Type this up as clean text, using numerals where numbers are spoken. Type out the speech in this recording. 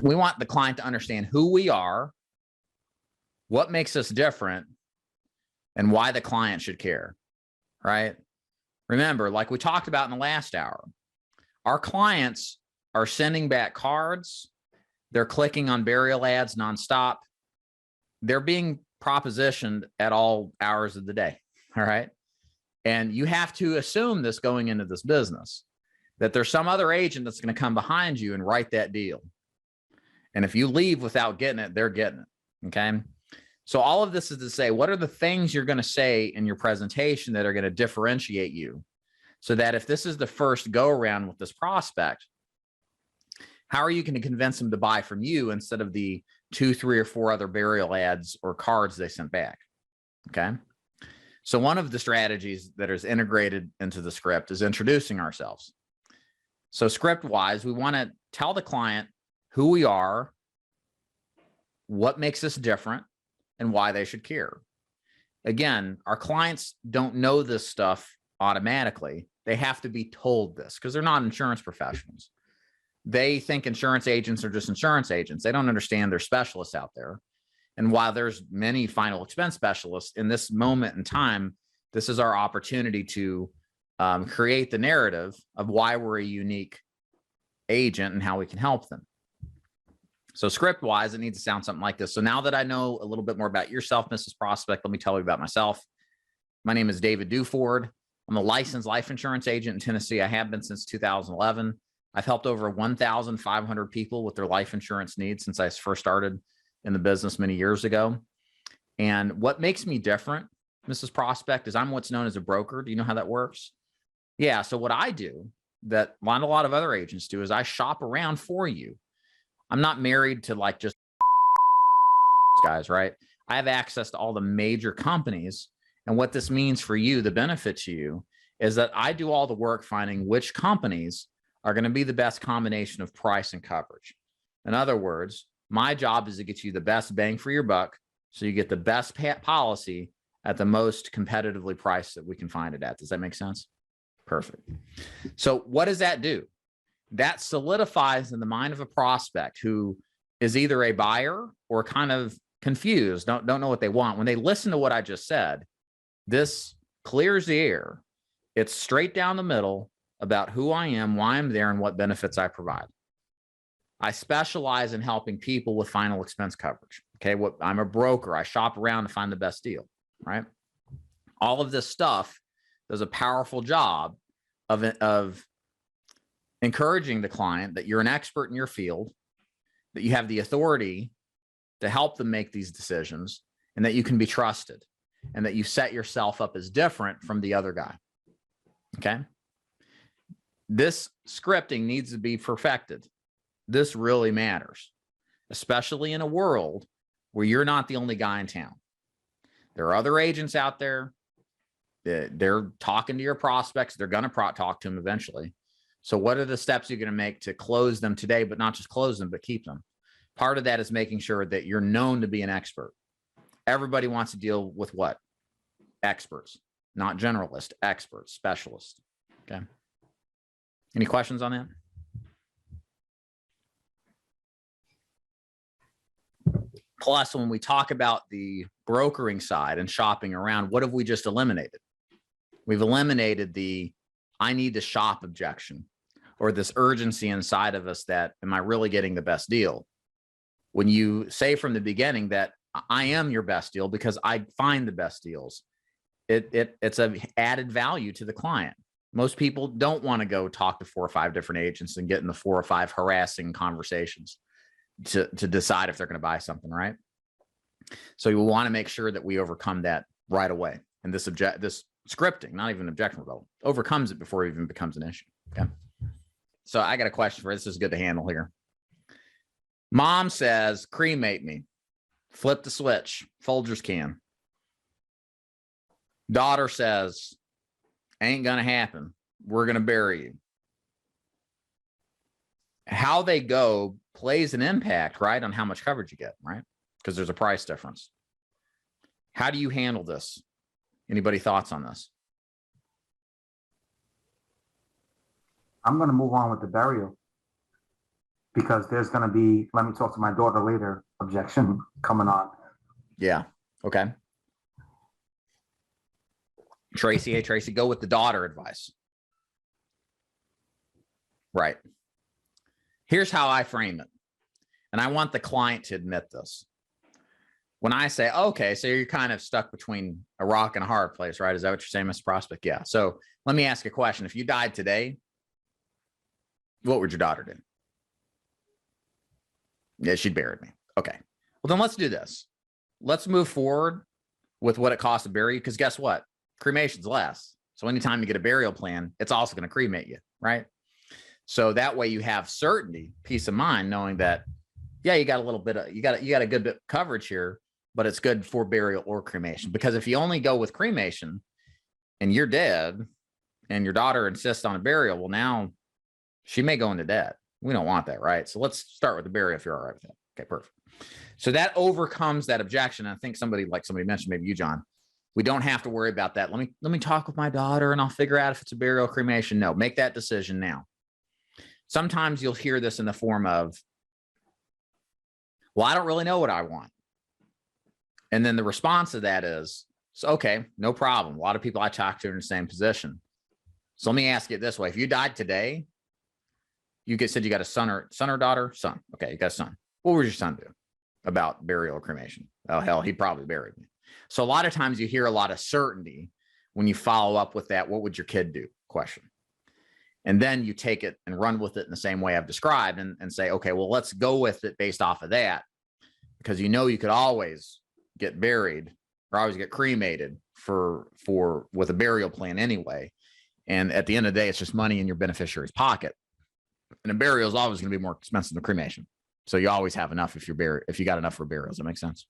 We want the client to understand who we are, what makes us different, and why the client should care, right? Remember, like we talked about in the last hour, our clients are sending back cards. They're clicking on burial ads nonstop. They're being propositioned at all hours of the day, all right? And you have to assume this going into this business, that there's some other agent that's going to come behind you and write that deal. And if you leave without getting it, they're getting it, okay? So all of this is to say, what are the things you're going to say in your presentation that are going to differentiate you so that if this is the first go around with this prospect, how are you going to convince them to buy from you instead of the 2, 3, or 4 other burial ads or cards they sent back? Okay. So one of the strategies that is integrated into the script is introducing ourselves. So script wise, we want to tell the client who we are, what makes us different, and why they should care. Again, our clients don't know this stuff automatically. They have to be told this because they're not insurance professionals. They think insurance agents are just insurance agents. They don't understand there's specialists out there. And while there's many final expense specialists, in this moment in time, this is our opportunity to create the narrative of why we're a unique agent and how we can help them. So script wise, it needs to sound something like this. So now that I know a little bit more about yourself, Mrs. Prospect, let me tell you about myself. My name is David Duford. I'm a licensed life insurance agent in Tennessee. I have been since 2011. I've helped over 1,500 people with their life insurance needs since I first started in the business many years ago. And what makes me different, Mrs. Prospect, is I'm what's known as a broker. Do you know how that works? Yeah. So what I do that not a lot of other agents do is I shop around for you. I'm not married to like just guys, right? I have access to all the major companies. And what this means for you, the benefit to you, is that I do all the work finding which companies are going to be the best combination of price and coverage. In other words, my job is to get you the best bang for your buck so you get the best policy at the most competitively priced that we can find it at. Does that make sense? Perfect. So what does that do? That solidifies in the mind of a prospect who is either a buyer or kind of confused, don't know what they want. When they listen to what I just said, this clears the air. It's straight down the middle about who I am, why I'm there, and what benefits I provide. I specialize in helping people with final expense coverage. Okay, I'm a broker. I shop around to find the best deal, right? All of this stuff does a powerful job of encouraging the client that you're an expert in your field, that you have the authority to help them make these decisions, and that you can be trusted, and that you set yourself up as different from the other guy. Okay. This scripting needs to be perfected. This really matters, especially in a world where you're not the only guy in town. There are other agents out there. They're talking to your prospects. They're going to talk to them eventually. So what are the steps you're going to make to close them today, but not just close them, but keep them? Part of that is making sure that you're known to be an expert. Everybody wants to deal with what? Experts, not generalists, experts, specialists. Okay. Any questions on that? Plus, when we talk about the brokering side and shopping around, what have we just eliminated? We've eliminated the I need to shop objection, or this urgency inside of us that, am I really getting the best deal? When you say from the beginning that I am your best deal because I find the best deals, it's an added value to the client. Most people don't want to go talk to 4 or 5 different agents and get in the 4 or 5 harassing conversations to decide if they're going to buy something, right? So you want to make sure that we overcome that right away. And this scripting, not even objection rebuttal, overcomes it before it even becomes an issue. Okay. So I got a question for you. This is good to handle here. Mom says, cremate me. Flip the switch. Folgers can. Daughter says, ain't going to happen. We're going to bury you. How they go plays an impact, right, on how much coverage you get, right? Because there's a price difference. How do you handle this? Anybody thoughts on this? I'm going to move on with the burial. because there's going to be, let me talk to my daughter later, objection coming on. Yeah. Okay. Tracy, hey, Tracy, go with the daughter advice. Right. Here's how I frame it. And I want the client to admit this. When I say, okay, so you're kind of stuck between a rock and a hard place, right? Is that what you're saying, Mr. Prospect? Yeah. So let me ask you a question. If you died today, what would your daughter do? Yeah, she'd bury me. Okay. Well, then let's do this. Let's move forward with what it costs to bury you, because guess what? Cremation's less. So anytime you get a burial plan, it's also going to cremate you, right? So that way you have certainty, peace of mind, knowing that, yeah, you got a little bit of, you got a good bit of coverage here, but it's good for burial or cremation. Because if you only go with cremation and you're dead and your daughter insists on a burial, well, now she may go into debt. We don't want that, right? So let's start with the burial if you're all right with that. Okay, perfect. So that overcomes that objection. I think somebody mentioned, maybe you, John, we don't have to worry about that. Let me talk with my daughter and I'll figure out if it's a burial or cremation. No, make that decision now. Sometimes you'll hear this in the form of, well, I don't really know what I want. And then the response to that is, so, okay, no problem. A lot of people I talk to are in the same position. So let me ask you this way. If you died today, said you got a son or daughter? Son. Okay, you got a son. What would your son do about burial or cremation? Oh, hell, he'd probably bury me. So a lot of times you hear a lot of certainty when you follow up with that, what would your kid do question? And then you take it and run with it in the same way I've described and say, okay, well, let's go with it based off of that, because you know you could always get buried or always get cremated with a burial plan anyway. And at the end of the day, it's just money in your beneficiary's pocket. And a burial is always going to be more expensive than cremation. So you always have enough if you got enough for burials. That makes sense.